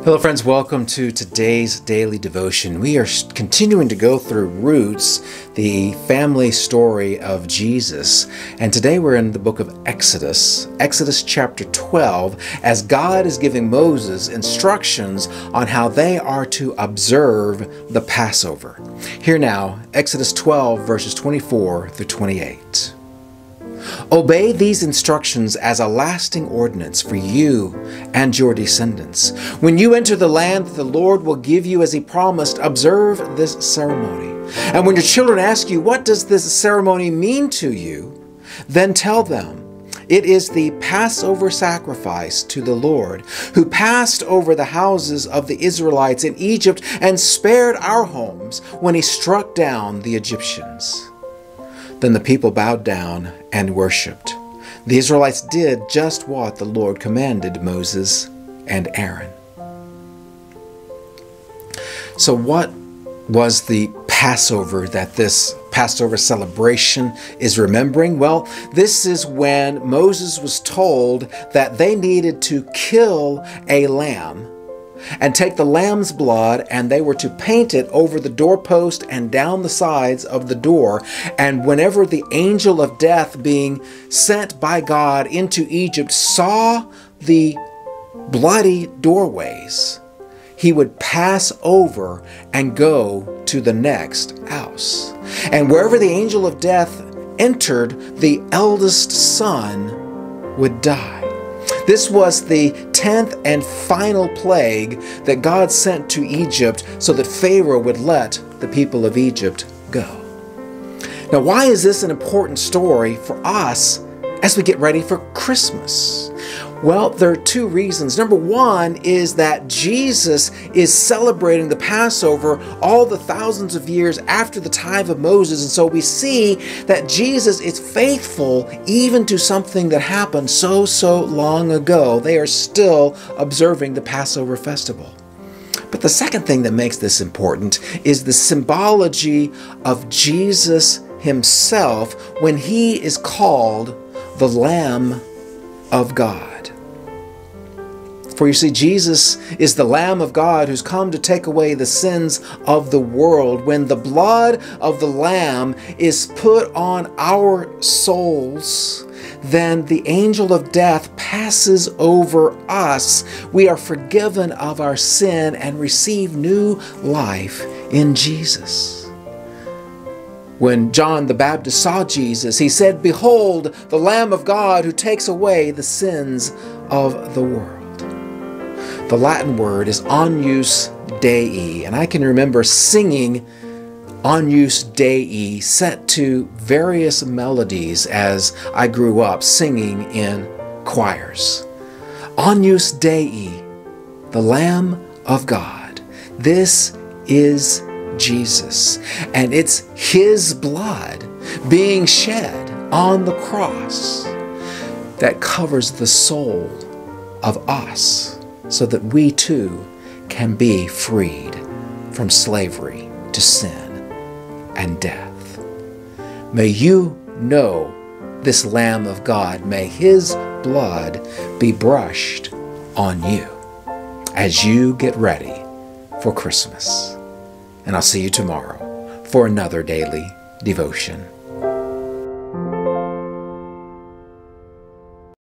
Hello friends, welcome to today's daily devotion. We are continuing to go through Roots, the family story of Jesus. And today we're in the book of Exodus, Exodus chapter 12, as God is giving Moses instructions on how they are to observe the Passover. Here now, Exodus 12 verses 24 through 28. Obey these instructions as a lasting ordinance for you and your descendants. When you enter the land that the Lord will give you as He promised, observe this ceremony. And when your children ask you, what does this ceremony mean to you? Then tell them, it is the Passover sacrifice to the Lord, who passed over the houses of the Israelites in Egypt and spared our homes when He struck down the Egyptians. Then the people bowed down and worshipped. The Israelites did just what the Lord commanded Moses and Aaron. So what was the Passover that this Passover celebration is remembering? Well, this is when Moses was told that they needed to kill a lamb and take the lamb's blood, and they were to paint it over the doorpost and down the sides of the door. And whenever the angel of death being sent by God into Egypt saw the bloody doorways, he would pass over and go to the next house. And wherever the angel of death entered, the eldest son would die. This was the 10th and final plague that God sent to Egypt so that Pharaoh would let the people of Egypt go. Now, why is this an important story for us as we get ready for Christmas? Well, there are two reasons. Number one is that Jesus is celebrating the Passover all the thousands of years after the time of Moses. And so we see that Jesus is faithful even to something that happened so long ago. They are still observing the Passover festival. But the second thing that makes this important is the symbology of Jesus Himself when He is called the Lamb of God. For you see, Jesus is the Lamb of God who's come to take away the sins of the world. When the blood of the Lamb is put on our souls, then the angel of death passes over us. We are forgiven of our sin and receive new life in Jesus. When John the Baptist saw Jesus, he said, "Behold, the Lamb of God who takes away the sins of the world." The Latin word is Agnus Dei, and I can remember singing Agnus Dei set to various melodies as I grew up singing in choirs. Agnus Dei, the Lamb of God. This is Jesus, and it's His blood being shed on the cross that covers the soul of us, so that we too can be freed from slavery to sin and death. May you know this Lamb of God. May His blood be brushed on you as you get ready for Christmas. And I'll see you tomorrow for another daily devotion.